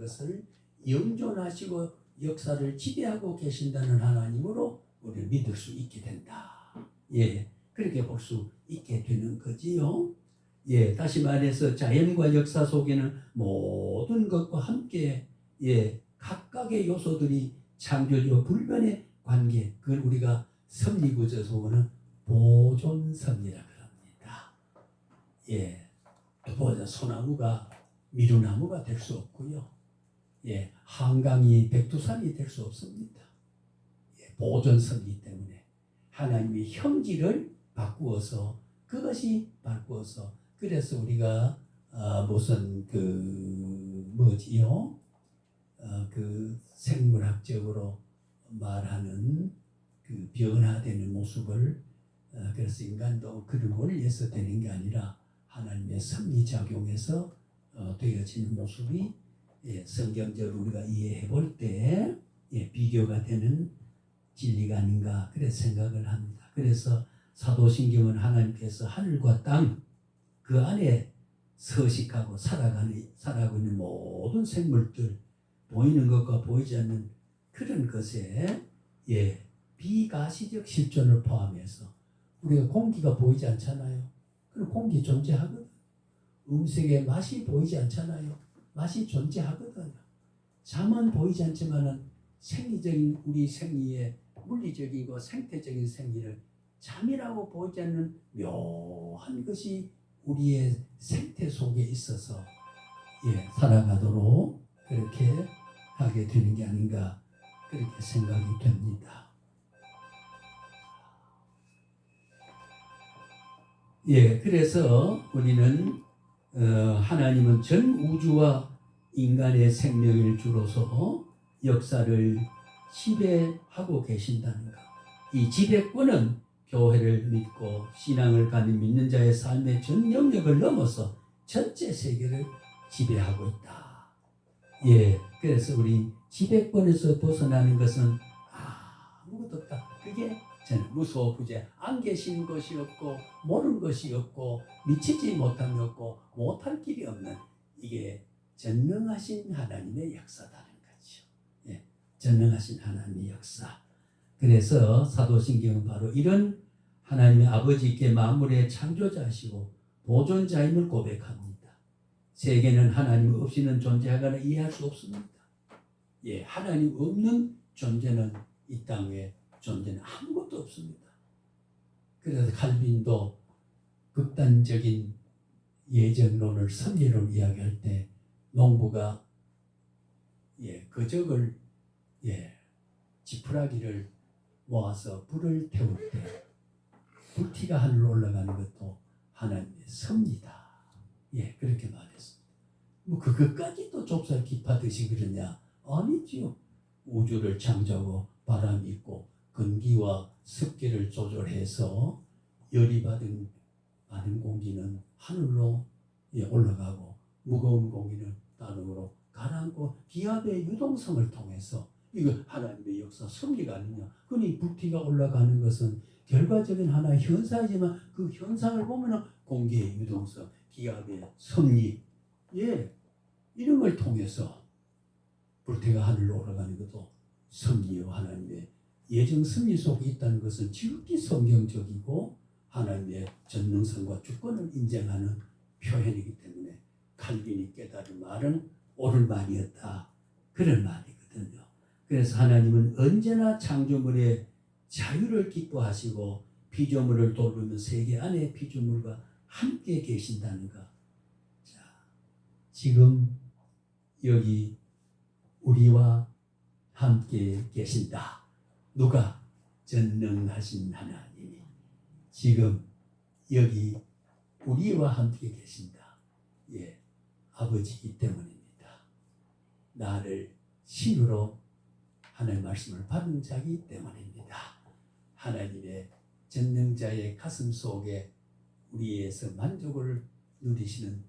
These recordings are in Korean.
것을 영존하시고 역사를 지배하고 계신다는 하나님으로 우리를 믿을 수 있게 된다. 예, 그렇게 볼 수 있게 되는 거지요. 예, 다시 말해서 자연과 역사 속에는 모든 것과 함께 각각의 요소들이 창조주와 불변의 관계, 그걸 우리가 섭리구조에서 보는 보존섭리라 그럽니다. 예, 보자 소나무가 미루나무가 될 수 없고요. 예, 한강이 백두산이 될 수 없습니다. 예, 보존섭리 때문에 하나님의 형질을 바꾸어서 그것이 바꾸어서 그래서 우리가 무슨 그 생물학적으로 말하는 그 변화되는 모습을 그래서 인간도 그런 걸 위해서 되는 게 아니라 하나님의 섭리작용에서 되어지는 모습이 성경적으로 우리가 이해해 볼 때 비교가 되는 진리가 아닌가 그래서 생각을 합니다. 그래서 사도신경은 하나님께서 하늘과 땅 그 안에 서식하고 살아가고 있는 모든 생물들 보이는 것과 보이지 않는 그런 것에 비가시적 실존을 포함해서 우리가 공기가 보이지 않잖아요. 그럼 공기 존재하거든. 음식의 맛이 보이지 않잖아요. 맛이 존재하거든요. 잠은 보이지 않지만은 생리적인 우리 생리의 물리적이고 생태적인 생리를 잠이라고 보이지 않는 묘한 것이 우리의 생태 속에 있어서 살아가도록 그렇게 하게 되는 게 아닌가 그렇게 생각이 됩니다. 그래서 우리는 하나님은 전 우주와 인간의 생명을 주로서 역사를 지배하고 계신다는 것. 이 지배권은 교회를 믿고 신앙을 가진 믿는 자의 삶의 전 영역을 넘어서 전체 세계를 지배하고 있다. 그래서 우리 지배권에서 벗어나는 것은 아무것도 없다. 그게 저는 무서워 부재 안 계신 것이 없고 모르는 것이 없고 미치지 못함이 없고 못할 길이 없는 이게 전능하신 하나님의 역사다는 거죠. 전능하신 하나님의 역사. 그래서 사도신경은 바로 이런 하나님의 아버지께 만물의 창조자시고 보존자임을 고백합니다. 세계는 하나님 없이는 존재하거나 이해할 수 없습니다. 하나님 없는 존재는 이 땅에 존재는 아무것도 없습니다. 그래서 칼빈도 극단적인 예정론을 섭리론을 이야기할 때 농부가 거적을 지푸라기를 모아서 불을 태울 때 불티가 하늘로 올라가는 것도 하나님의 섭리다. 그렇게 말했습니다. 뭐 그것까지도 좁쌀 기파듯이 그러냐? 아니지요. 우주를 창조하고 바람이 있고 건기와 습기를 조절해서 열이 받은 공기는 하늘로 올라가고 무거운 공기는 땅으로 가라앉고 기압의 유동성을 통해서 이거 하나님의 역사 섭리가 아니냐. 그러니 불티가 올라가는 것은 결과적인 하나의 현상이지만 그 현상을 보면 공기의 유동성, 기압의 섭리 이런 걸 통해서 불티가 하늘로 올라가는 것도 섭리요 하나님의 예정 섭리 속에 있다는 것은 지극히 성경적이고 하나님의 전능성과 주권을 인정하는 표현이기 때문에 칼빈이 깨달은 말은 옳은 말이었다. 그런 말이거든요. 그래서 하나님은 언제나 창조물의 자유를 기뻐하시고 피조물을 돌보는 세계 안에 피조물과 함께 계신다는 것. 자, 지금 여기 우리와 함께 계신다. 누가? 전능하신 하나님이 지금 여기 우리와 함께 계신다. 아버지이기 때문입니다. 나를 신으로 하나님의 말씀을 받은 자이기 때문입니다. 하나님의 전능자의 가슴 속에 우리에서 만족을 누리시는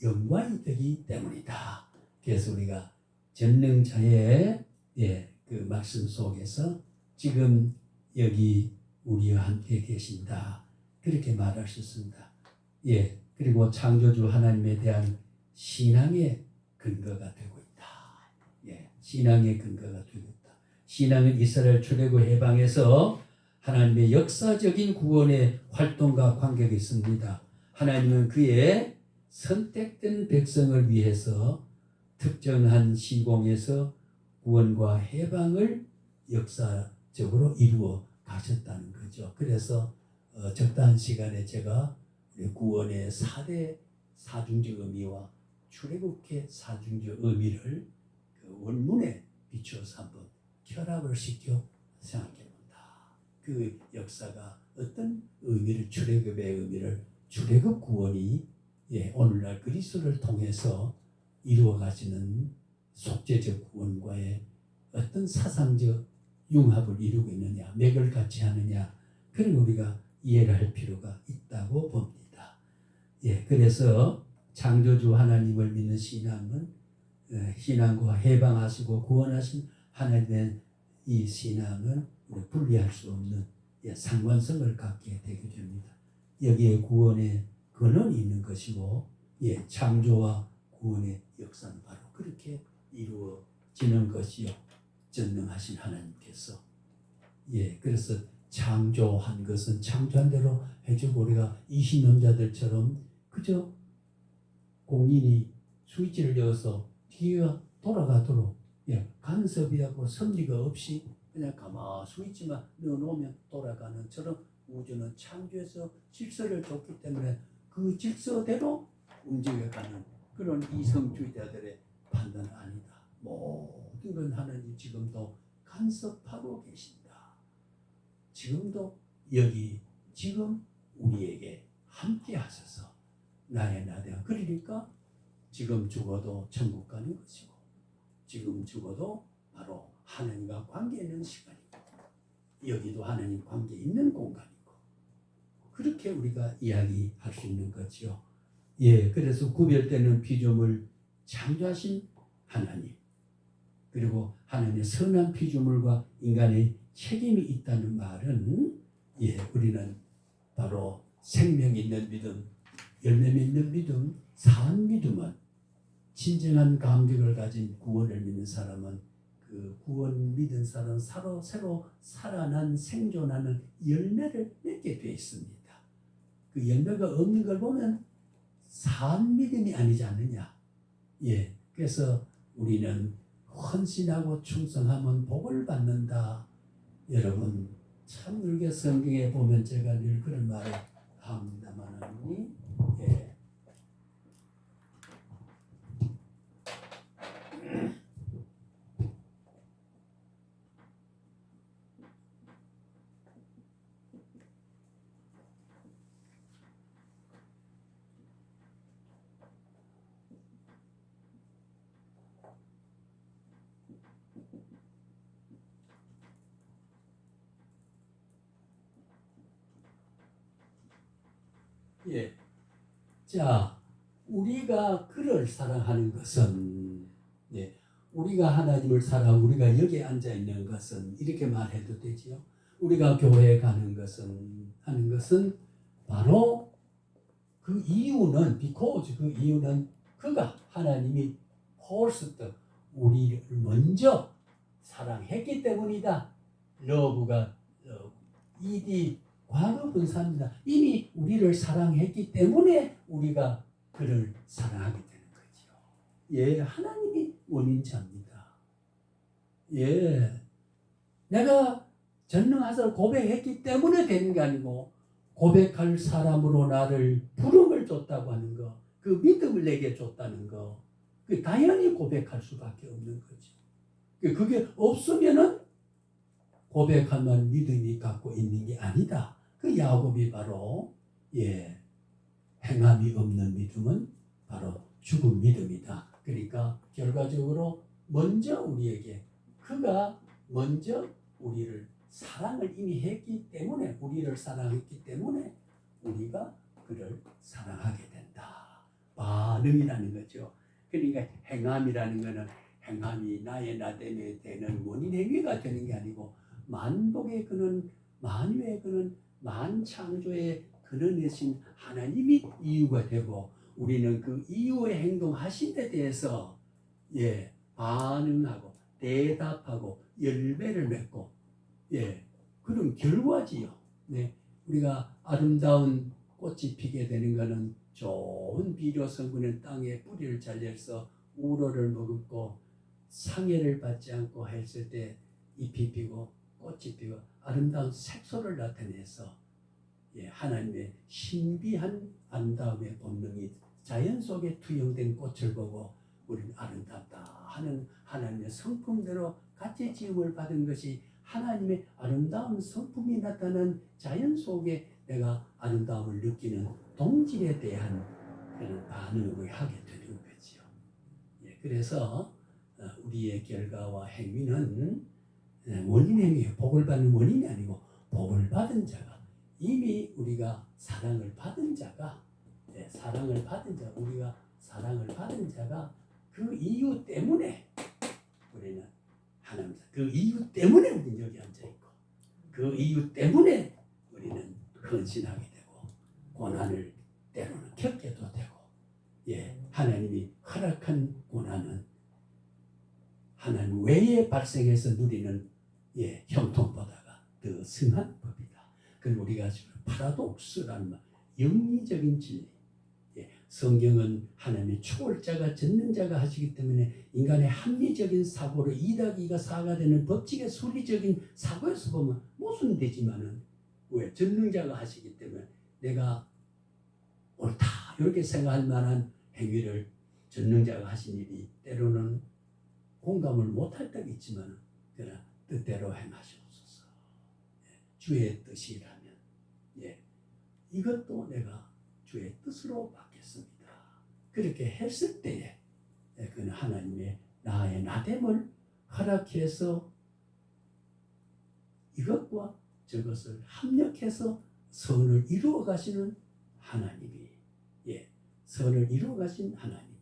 영광이 되기 때문이다. 그래서 우리가 전능자의 그 말씀 속에서 지금 여기 우리와 함께 계신다. 그렇게 말할 수 있습니다. 그리고 창조주 하나님에 대한 신앙의 근거가 되고 있다. 신앙의 근거가 되겠다. 신앙은 이스라엘 출애굽 해방에서 하나님의 역사적인 구원의 활동과 관계가 있습니다. 하나님은 그의 선택된 백성을 위해서 특정한 시공에서 구원과 해방을 역사적으로 이루어 가셨다는 거죠. 그래서 적당한 시간에 제가 구원의 4대 사중적 의미와 출애굽의 사중적 의미를 그 원문에 비추어서 한번 결합을 시켜 생각해 본다. 그 역사가 어떤 의미를 출애굽의 의미를 출애굽 구원이 오늘날 그리스도를 통해서 이루어가시는 속죄적 구원과의 어떤 사상적 융합을 이루고 있느냐, 맥을 같이 하느냐, 그런 우리가 이해를 할 필요가 있다고 봅니다. 그래서 창조주 하나님을 믿는 신앙은 신앙과 해방하시고 구원하신 하나님의 이 신앙은 분리할 수 없는 상관성을 갖게 되게 됩니다. 여기에 구원의 근원이 있는 것이고 창조와 구원의 역사는 바로 그렇게 이루어지는 것이요. 전능하신 하나님께서 그래서 창조한 것은 창조한 대로 해주고 우리가 이신혼자들처럼 그저 공인이 스위치를 넣어서 기계가 돌아가도록 간섭이하고 섭리가 없이 그냥 가만 스위치만 넣어놓으면 돌아가는 처럼 우주는 창조해서 질서를 줬기 때문에 그 질서대로 움직여가는 그런 이성주의자들의 판단 아니다. 모든 건 하나님 지금도 간섭하고 계신다. 지금도 여기 지금 우리에게 함께 하셔서 나의 나대가 그러니까 지금 죽어도 천국 가는 것이고 지금 죽어도 바로 하나님과 관계 있는 시간이고 여기도 하나님 관계 있는 공간이고 그렇게 우리가 이야기할 수 있는 거죠. 그래서 구별되는 피조물 창조하신 하나님 그리고 하나님의 선한 피조물과 인간의 책임이 있다는 말은 우리는 바로 생명 있는 믿음, 열매 맺는 믿음, 사한 믿음은 진정한 감격을 가진 구원을 믿는 사람은 그 구원 믿은 사람은 새로 살아난 생존하는 열매를 맺게 되어 있습니다. 그 열매가 없는 걸 보면 사한 믿음이 아니지 않느냐. 그래서 우리는 헌신하고 충성하면 복을 받는다. 여러분 참 늘게 성경에 보면 제가 늘 그런 말을 합니다만은 자, 우리가 그를 사랑하는 것은 우리가 하나님을 사랑하고 우리가 여기에 앉아 있는 것은 이렇게 말해도 되지요. 우리가 교회에 가는 것은 하는 것은 바로 그 이유는 because 그 이유는 그가 하나님이 first 우리를 먼저 사랑했기 때문이다. love가 ed 과거분사입니다. 이미 우리를 사랑했기 때문에 우리가 그를 사랑하게 되는 거죠. 하나님이 원인자입니다. 내가 전능하사 고백했기 때문에 되는 게 아니고 고백할 사람으로 나를 부름을 줬다고 하는 거, 그 믿음을 내게 줬다는 거, 그 당연히 고백할 수밖에 없는 거죠. 그게 없으면은 고백하면 믿음이 갖고 있는 게 아니다. 그 야곱이 바로 행함이 없는 믿음은 바로 죽은 믿음이다. 그러니까 결과적으로 먼저 우리에게 그가 먼저 우리를 사랑을 이미 했기 때문에 우리를 사랑했기 때문에 우리가 그를 사랑하게 된다. 반응이라는 거죠. 그러니까 행함이라는 것은 행함이 나의 나됨에 되는 원인 행위가 되는 게 아니고 만복의 근원, 만유의 근원, 만창조의 근원이신 하나님이 이유가 되고 우리는 그 이유의 행동하신 데 대해서 반응하고 대답하고 열매를 맺고 그런 결과지요. 우리가 아름다운 꽃이 피게 되는 것은 좋은 비료 성분의 땅에 뿌리를 잘 내서 우로를 머금고 상해를 받지 않고 했을 때 잎이 피고 꽃이 피고 아름다운 색소를 나타내서 하나님의 신비한 아름다움의 본능이 자연 속에 투영된 꽃을 보고 우리는 아름답다 하는 하나님의 성품대로 같이 지음을 받은 것이 하나님의 아름다운 성품이 나타난 자연 속에 내가 아름다움을 느끼는 동질에 대한 그런 반응을 하게 되는 거지요. 그래서 우리의 결과와 행위는 원인 행위예요. 복을 받는 원인이 아니고 복을 받은 자가 이미 우리가 사랑을 받은 자가 우리가 사랑을 받은 자가 그 이유 때문에 우리는 하나님 그 이유 때문에 우리는 여기 앉아 있고 그 이유 때문에 우리는 헌신하게 되고 고난을 때로는 겪게도 되고 하나님이 허락한 고난은 하나님 외에 발생해서 누리는 형통보다가 더 승한 법이다. 그리고 우리가 지금 파라독스라는 말, 영리적인 진리. 성경은 하나님의 초월자가 전능자가 하시기 때문에 인간의 합리적인 사고로 2+2가 4가 되는 법칙의 순리적인 사고에서 보면 모순되지만은 왜? 전능자가 하시기 때문에 내가 옳다 이렇게 생각할 만한 행위를 전능자가 하신 일이 때로는 공감을 못할 때가 있지만 그러나 뜻대로 행하시옵소서. 주의 뜻이라면 이것도 내가 주의 뜻으로 받겠습니다. 그렇게 했을 때에 그는 하나님의 나의 나됨을 허락해서 이것과 저것을 합력해서 선을 이루어 가시는 하나님이 선을 이루어 가신 하나님이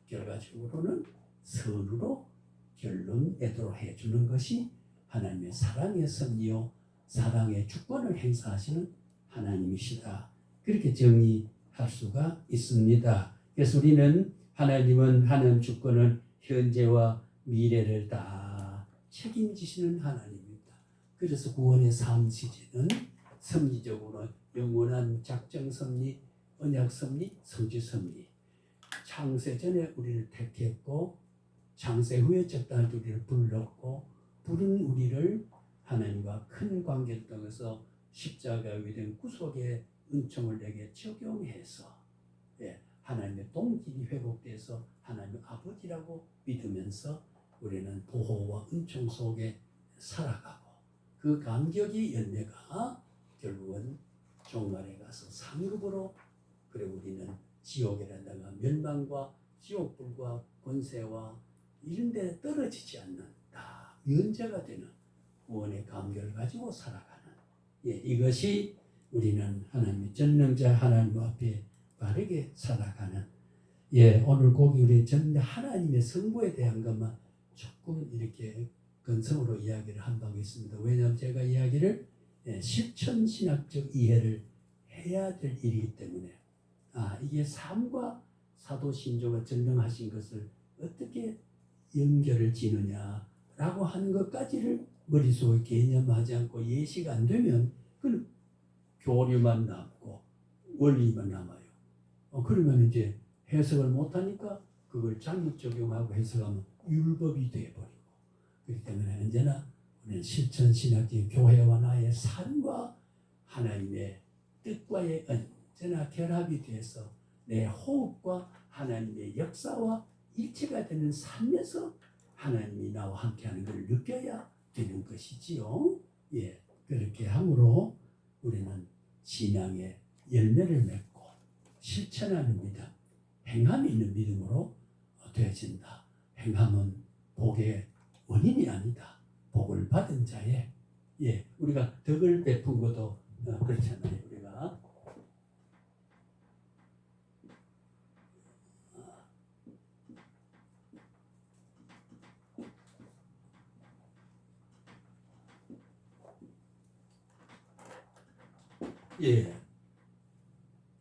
결과적으로는 선으로 결론 내도록 해주는 것이 하나님의 사랑의 섭리요 사랑의 주권을 행사하시는 하나님이시다. 그렇게 정의할 수가 있습니다. 그래서 우리는 하나님은 하나님 주권은 현재와 미래를 다 책임지시는 하나님입니다. 그래서 구원의 삶 시제는 섭리적으로 영원한 작정 섭리, 언약 섭리, 성취 섭리. 창세 전에 우리를 택했고 창세 후에 적당할 때 우리를 불렀고 부른 우리를 하나님과 큰 관계를 통해서 십자가에 된 구속의 은총을 내게 적용해서 하나님의 동질이 회복돼서 하나님의 아버지라고 믿으면서 우리는 보호와 은총 속에 살아가고 그 감격의 열매가 결국은 종말에 가서 상급으로 그리고 우리는 지옥이라다가 멸망과 지옥불과 권세와 이런 데 떨어지지 않는 다 면제가 되는 구원의 감격을 가지고 살아가는 이것이 우리는 하나님의 전능자 하나님 앞에 바르게 살아가는 오늘 꼭 우리 전 하나님의 성부에 대한 것만 조금 이렇게 근성으로 이야기를 한다고 했습니다. 왜냐하면 제가 이야기를 실천신학적 이해를 해야 될 일이기 때문에 이게 삶과 사도신조가 전능하신 것을 어떻게 연결을 지느냐라고 하는 것까지를 머릿속에 개념하지 않고 예시가 안 되면 그건 교류만 남고 원리만 남아요. 그러면 이제 해석을 못하니까 그걸 잘못 적용하고 해석하면 율법이 되어버리고 그렇기 때문에 언제나 우리는 실천신학적인 교회와 나의 삶과 하나님의 뜻과의 언제나 결합이 돼서 내 호흡과 하나님의 역사와 일체가 되는 삶에서 하나님이 나와 함께하는 것을 느껴야 되는 것이지요. 그렇게 함으로 우리는 신앙의 열매를 맺고 실천하는 믿음, 행함이 있는 믿음으로 되어진다. 행함은 복의 원인이 아니다. 복을 받은 자의 우리가 덕을 베푼 것도 그렇잖아요. 우리가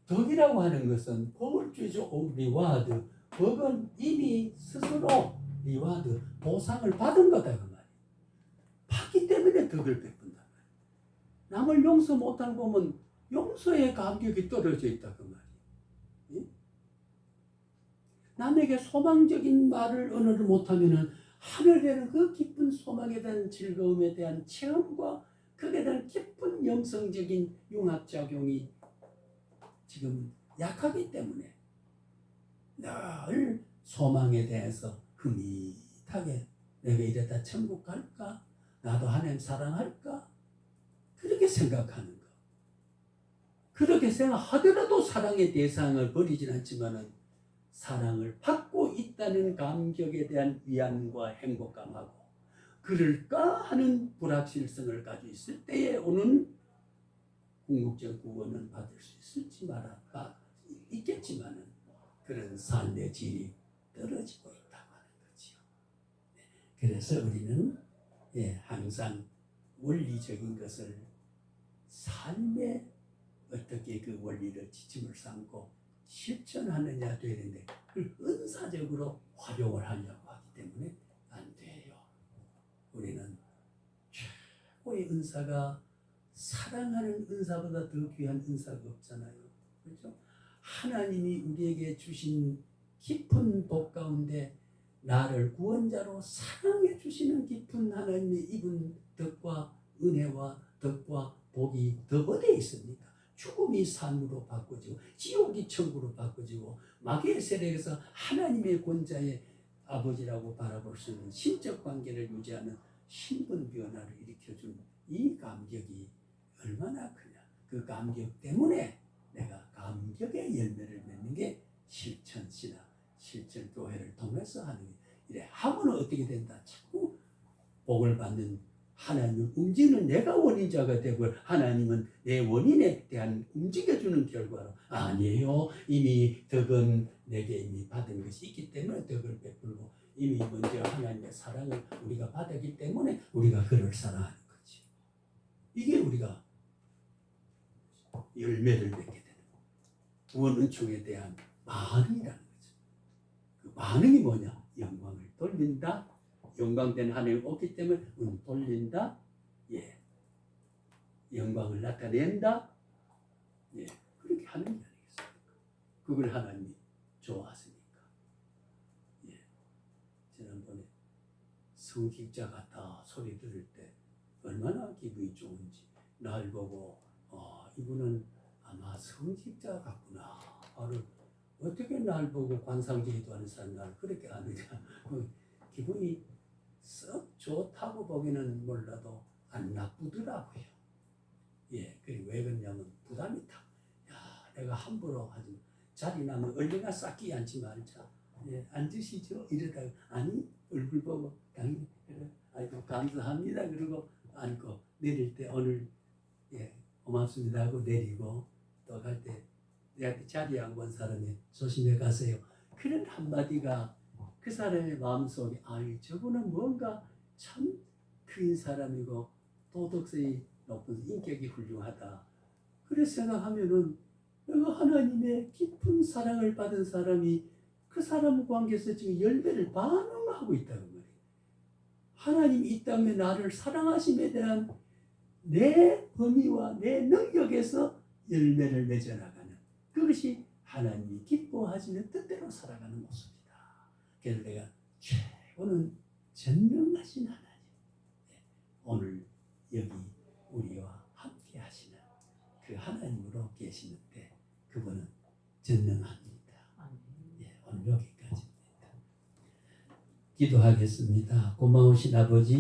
덕이라고 하는 것은 복을 주죠. 우리 와드. 복은 이미 스스로 리와드 보상을 받은 거다 그 말이야. 받기 때문에 덕을 베푼다. 남을 용서 못하는 보면 용서의 감격이 떨어져 있다 그 말이야. 남에게 소망적인 말을 언어를 못하면은 하늘에는 그 깊은 소망에 대한 즐거움에 대한 체험과 그에 대한 깊은 영성적인 융합작용이 지금 약하기 때문에 늘 소망에 대해서 흐릿하게 내가 이러다 천국 갈까? 나도 하나님 사랑할까? 그렇게 생각하는 거. 그렇게 생각하더라도 사랑의 대상을 버리진 않지만은 사랑을 받고 있다는 감격에 대한 위안과 행복감하고 그럴까 하는 불확실성을 가지고 있을 때에 오는 궁극적 구원은 받을 수 있을지 말아가 있겠지만은 그런 삶의 질이 떨어지고 있다고 하는 거지요. 그래서 우리는 항상 원리적인 것을 삶에 어떻게 그 원리를 지침을 삼고 실천하느냐 되는데 그걸 은사적으로 활용을 하려고 하기 때문에 안 돼요. 우리는 최고의 은사가 사랑하는 은사보다 더 귀한 은사가 없잖아요. 그렇죠? 하나님이 우리에게 주신 깊은 복 가운데 나를 구원자로 사랑해 주시는 깊은 하나님의 입은 덕과 은혜와 덕과 복이 더 어디에 있습니까? 죽음이 삶으로 바꿔지고 지옥이 천국으로 바꿔지고 마귀의 세력에서 하나님의 권자의 아버지라고 바라볼 수 있는 신적 관계를 유지하는 신분 변화를 일으켜준 이 감격이 얼마나 크냐. 그 감격 때문에 내가 감격의 열매를 맺는 게 실천신앙, 실천교회를 통해서 하는 게 이래 하면 어떻게 된다. 자꾸 복을 받는 하나님을 움직이는 내가 원인자가 되고 하나님은 내 원인에 대한 움직여주는 결과로 아니에요. 이미 덕은 내게 이미 받은 것이 있기 때문에 덕을 베풀고 이미 먼저 하나님의 사랑을 우리가 받았기 때문에 우리가 그를 사랑하는 거지. 이게 우리가 열매를 맺게 되는 구원 은총에 대한 반응이라는 거죠. 그 반응이 뭐냐? 영광을 돌린다. 영광된 하나님이 없기 때문에 돌린다. 영광을 나타낸다. 그렇게 하는 게 아니겠습니까? 그걸 하나님이 좋아하시니까. 지난번에 성직자 같다 소리 들을 때 얼마나 기분이 좋은지 날 보고 이분은 아마 성직자 같구나. 바로 어떻게 날 보고 관상제의도 하는 사람 나를 그렇게 아느냐. 기분이 썩 좋다고 보기는 몰라도 안 나쁘더라고요. 그리고 왜 그러냐면 부담이 타. 내가 함부로 하지. 자리 나면 얼른 싹기 앉지 말자. 앉으시죠. 이러다가 아니 얼굴 보고 당연히 그래. 아이고 감사합니다. 그러고 앉고 내릴 때 오늘 고맙습니다 하고 내리고 또 갈 때 내가 자리에 앉은 사람이 조심해 가세요. 그런 한마디가 그 사람의 마음속에 저분은 뭔가 참 큰 사람이고 도덕성이 높은 인격이 훌륭하다. 그래서 생각하면은 내가 하나님의 깊은 사랑을 받은 사람이 그 사람 관계에서 지금 열매를 반응하고 있다는 말이에요. 하나님이 이 땅에 나를 사랑하심에 대한 내 범위와 내 능력에서 열매를 맺어나가는 그것이 하나님이 기뻐하시는 뜻대로 살아가는 모습이다. 그래서 내가 최고는 전능하신 하나님, 오늘 여기 우리와 함께 하시는 그 하나님으로 계시는데 그분은 전능합니다. 오늘 여기까지입니다. 기도하겠습니다. 고마우신 아버지